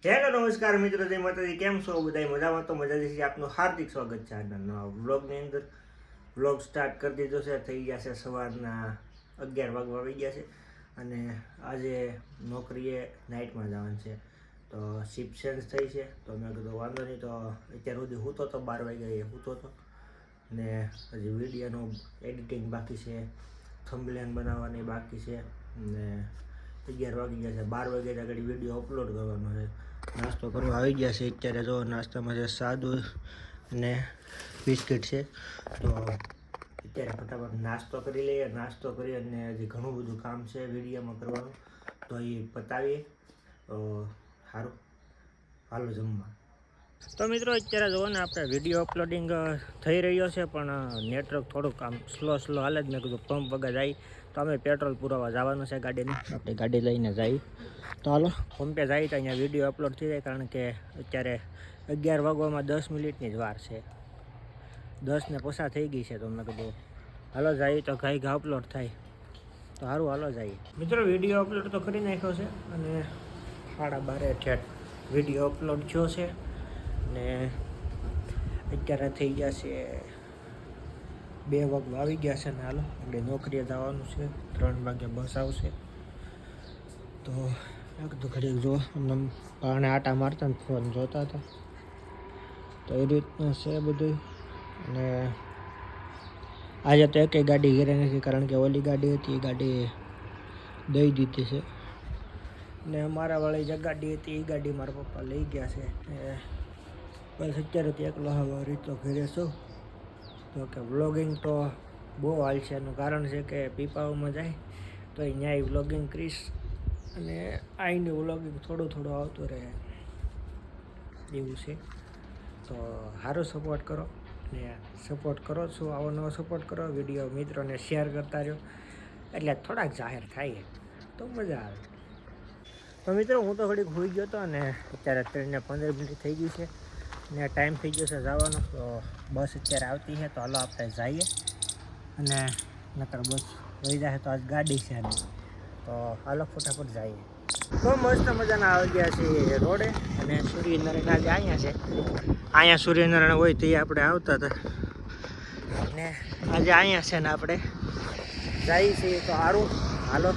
Hello નમસ્કાર મિત્રો, જય માતાજી. કેમ છો બધા? મજામાં તો મજા છે. આપનું હાર્દિક સ્વાગત છે આજના નવા વ્લોગની અંદર. વ્લોગ સ્ટાર્ટ કરી દીધો છે. થઈ ગયા છે સવારના 11 વાગવા આવી ગયા છે અને આજે નોકરીએ નાઇટમાં જવાનું છે. તો શિફ્ટ ચેન્જ થઈ છે તો મેં કીધું વાંધો નહીં. તો અત્યાર સુધી સૂતો હતો, 12 વાગ્યા સૂતો હતો ને હજી વિડીયોનું એડિટિંગ બાકી છે, થંબનેલ બનાવવાની બાકી છે ને 11 વાગી ગયા છે. 12 વાગ્યા આગળ વિડીયો અપલોડ કરવાનો છે. નાસ્તો કરવા આવી ગયા છે. અત્યારે જો નાસ્તામાં છે સાદું ને બિસ્કિટ છે. તો અત્યારે ફટાફટ નાસ્તો કરી લઈએ. નાસ્તો કરી અને હજી ઘણું બધું કામ છે વિડીયોમાં કરવાનું, તો એ પતાવીએ. તો સારું, હાલો જમવા. તો મિત્રો અત્યારે જુઓ ને, આપણે વિડીયો અપલોડિંગ થઈ રહ્યો છે પણ નેટવર્ક થોડુંક આમ સ્લો હાલે જ. મેં કીધું પંપ વગર જાય તો અમે પેટ્રોલ પુરાવા જવાનું છે ગાડીને. આપણે ગાડી લઈને જઈએ તો હાલો પંપે જાય તો અહીંયા વિડીયો અપલોડ થઈ જાય, કારણ કે અત્યારે 11 વાગવામાં 10 મિનિટની જ વાર છે. 10 ને પસાર થઈ ગઈ છે. તો મેં કીધું હાલો જઈએ તો ઘાઈ અપલોડ થાય. તો સારું, હાલો જઈએ. મિત્રો વિડીયો અપલોડ તો કરી નાખ્યો છે અને 12:30 ઠેઠ વિડીયો અપલોડ થયો છે ને અત્યારે થઈ ગયા છે 2 વાગવા આવી ગયા છે ને હાલો આપણે નોકરીએ જવાનું છે. 3 વાગે બસ આવશે. તો કીધું ઘડીક જો અમને પાણે આટા મારતા ને ફોન જોતા હતા. તો એ રીતનું છે બધું. અને આજે તો એકેય ગાડી ઘરે નથી, કારણ કે ઓલી ગાડી હતી એ ગાડી દઈ દીધી છે ને મારા વાળી જે ગાડી હતી એ ગાડી મારા પપ્પા લઈ ગયા છે. બસ અત્યારે તો એકલો હવે તો ઘરે છું. તો કે વ્લોગિંગ તો બહુ હાલ છે. એનું કારણ છે કે પીપાઓમાં જાય તો એ ન્યાય વ્લોગિંગ કરીશ અને આઈનું વ્લોગિંગ થોડું આવતું રહે એવું છે. તો સારો સપોર્ટ કરો ને સપોર્ટ કરો છો, આવો નવો સપોર્ટ કરો. વિડીયો મિત્રોને શેર કરતા રહ્યો એટલે થોડાક જાહેર થાય તો મજા આવે. તો મિત્રો હું તો ઘડીક હોઈ ગયો હતો અને અત્યારે 3 ને 15 મિનિટ થઈ ગઈ છે ને ટાઈમ થઈ ગયો છે જવાનો. તો બસ અત્યારે આવતી છે તો હાલો આપણે જઈએ અને નકર બસ વહી જાય તો આજ ગાડી છે નહીં. તો હાલો ફટાફટ જઈએ. તો મસ્ત મજાના આવી ગયા છે રોડે અને સૂર્યનારાયણ આજે અહીંયા છે. અહીંયા સૂર્યનારાયણ હોય તો આપણે આવતા હતા ને આજે અહીંયા છે ને આપણે જઈએ છીએ. તો સારું, હાલો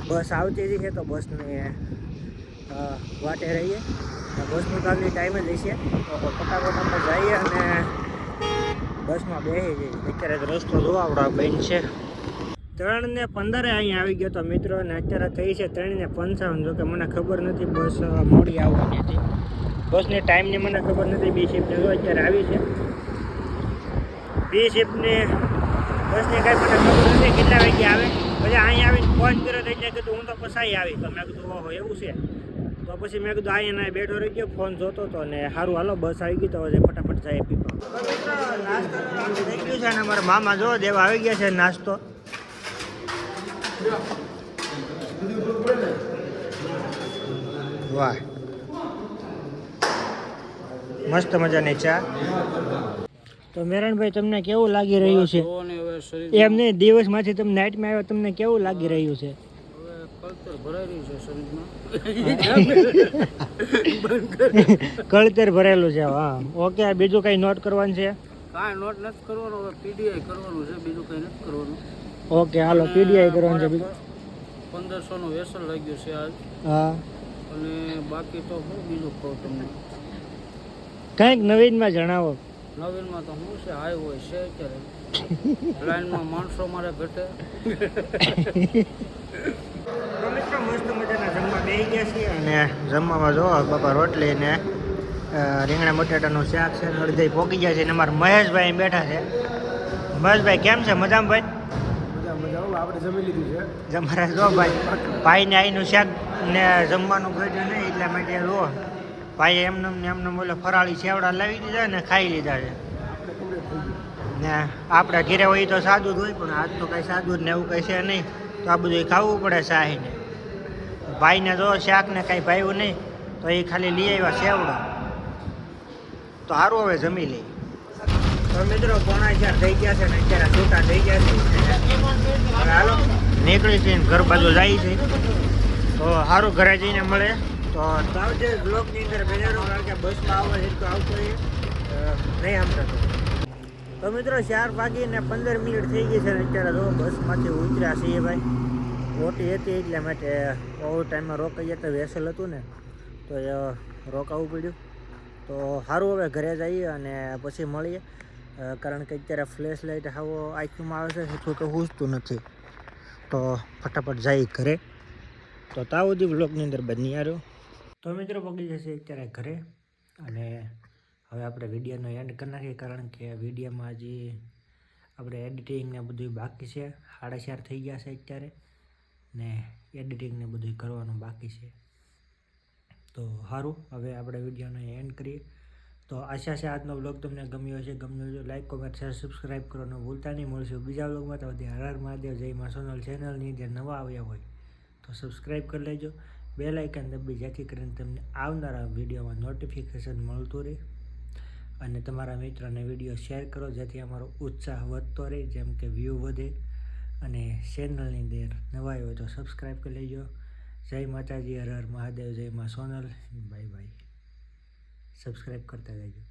બસ આવતી જ છે તો બસને વાટે રહીએ. બસનું કામની ટાઈમે જ હશે તો ફટાફટ આપણે જઈએ અને બસમાં બેસી જઈએ. અત્યારે તો રસ્તો જોવા આવડો બેન છે. 3 ને 15 અહીંયા આવી ગયો તો મિત્રો ને અત્યારે થઈ છે 3 ને 55. જોકે મને ખબર નથી બસ મોડી આવવાની હતી. બસની ટાઈમની મને ખબર નથી. બી શિફ્ટની જો અત્યારે આવી છે. બી શિફ્ટની બસની કાંઈ મને ખબર નથી કેટલા વાગે આવે. પછી અહીંયા આવીને ફોન કર્યો તો એટલે કીધું હું તો પસાઈ આવી. તો મેં કીધું ઓહો એવું છે. તો પછી મેં કીધું અહીંયા બેઠો રહી ગયો, ફોન જોતો હતો ને સારું હાલો બસ આવી ગઈ તો હવે ફટાફટ જાય પીપા. નાસ્તો થઈ ગયું છે અને અમારા મામા જો દેવા આવી ગયા છે નાસ્તો. વાહ, મસ્ત મજાની ચા. તો મેરણભાઈ તમને કેવું લાગી રહ્યું છે? એમ નહીં, દિવસમાંથી તમે નાઇટમાં આવ્યો, તમને કેવું લાગી રહ્યું છે? કળતર ભરેલું છે. હા, ઓકે. બીજું કઈ નોટ કરવાનું છે? કાંઈ નોટ નથી કરવાનું, હવે પીડીઆઈ કરવાનું છે, બીજું કઈ નથી કરવાનું. ઓકે હાલો પીડીઆઈ કરવાનું છે. 1500 નું વેસલ લાગ્યું છે આજ. હા, અને બાકી તો હું બીજું કહું તમને, કંઈક નવીનમાં જણાવો. નવીનમાં તો શું છે, હાઈ હોય છે અત્યારે લાઈનમાં માણસો મારે ઘટે. તો મિત્રો મસ્ત મજાના જમવા બેસી ગયા છીએ અને જમવામાં જો બાપા રોટલી ને રીંગણા બટાટાનું શાક છે. અડધી પોકી ગયા છે અને અમારા મહેશભાઈ બેઠા છે. મહેશભાઈ કેમ છે? મજામાં ભાઈ? આપણે જમી લીધું છે. જમારા જો ભાઈને આઈનું શાક ને જમવાનું ઘટ્યું નહીં એટલા માટે જો ભાઈ એમને બોલે ફરાળી છેવડા લાવી દીધા ને ખાઈ લીધા છે. ને આપણે ઘરે હોય તો સાદું જ હોય, પણ આજ તો કાંઈ સાદું જ ને એવું કંઈ છે નહીં. તો આ બધું ખાવું પડે શાહીને. ભાઈને જો શાક ને કાંઈ ભાવ્યું નહીં તો એ ખાલી લઈ આવ્યા છેવડા. તો સારું હવે જમી લઈએ. તો મિત્રો 3:45 થઈ ગયા છે ને અત્યારે છૂટા થઈ ગયા છે. હાલો નીકળી છે ઘર બાજુ જાય છે. તો સારું ઘરે જઈને મળે. તો સાવજે બ્લોગની અંદર બેનારો કારણ કે બસમાં આવવા હેરકો આવતો એ નહીં સમજાતો. તો મિત્રો 4 વાગીને 15 મિનિટ થઈ ગઈ છે ને અત્યારે તો બસમાંથી ઉતર્યા છીએ ભાઈ. ઓટી હતી એટલા માટે ઓવર ટાઈમમાં રોકાઈ જતા વેસલ હતું ને તો રોકાવું પડ્યું. તો સારું હવે ઘરે જઈએ અને પછી મળીએ કારણ કે અત્યારે ફ્લેશ લાઇટ આવો આંખમાં આવે છે એટલું તો હુજતું નથી. તો ફટાફટ જઈએ ઘરે. તો તાવ સુધી બ્લોગની અંદર બની આવ્યો. તો મિત્રો પગી જશે અત્યારે ઘરે અને હવે આપણે વિડીયોનો એન્ડ કરી નાખીએ કારણ કે વિડીયોમાં હજી આપણે એડિટિંગ ને બધું બાકી છે. 4:30 થઈ ગયા છે અત્યારે ને એડિટિંગ ને બધું કરવાનું બાકી છે. તો સારું હવે આપણે વિડીયોનો એન્ડ કરીએ. તો આશા છે આજનો વ્લોગ તમને ગમ્યો હશે. ગમ્યો હોય તો લાઈક કોમેન્ટ શેર સબસ્ક્રાઈબ કરવાનું ભૂલતા નહીં. મળશું બીજા વ્લોગમાં. તો હર હર મહાદેવ. જય માં સોનલ ચેનલની અંદર નવા આવ્યા હોય તો સબસ્ક્રાઈબ કરી લેજો. બેલ આઇકન દબાવી જેથી કરીને તમને આવનારા વિડીયોમાં નોટિફિકેશન મળતું રહે અને તમારા મિત્રોને વિડીયો શેર કરો જેથી અમારો ઉત્સાહ વધતો રહે જેમ કે વ્યૂ વધે. અને ચેનલની અંદર નવા હોય તો સબસ્ક્રાઈબ કરી લેજો. જય માતાજી. હર હર મહાદેવ. જય માં સોનલ. Bye bye. સબસ્ક્રાઈબ કરતા રહેજો.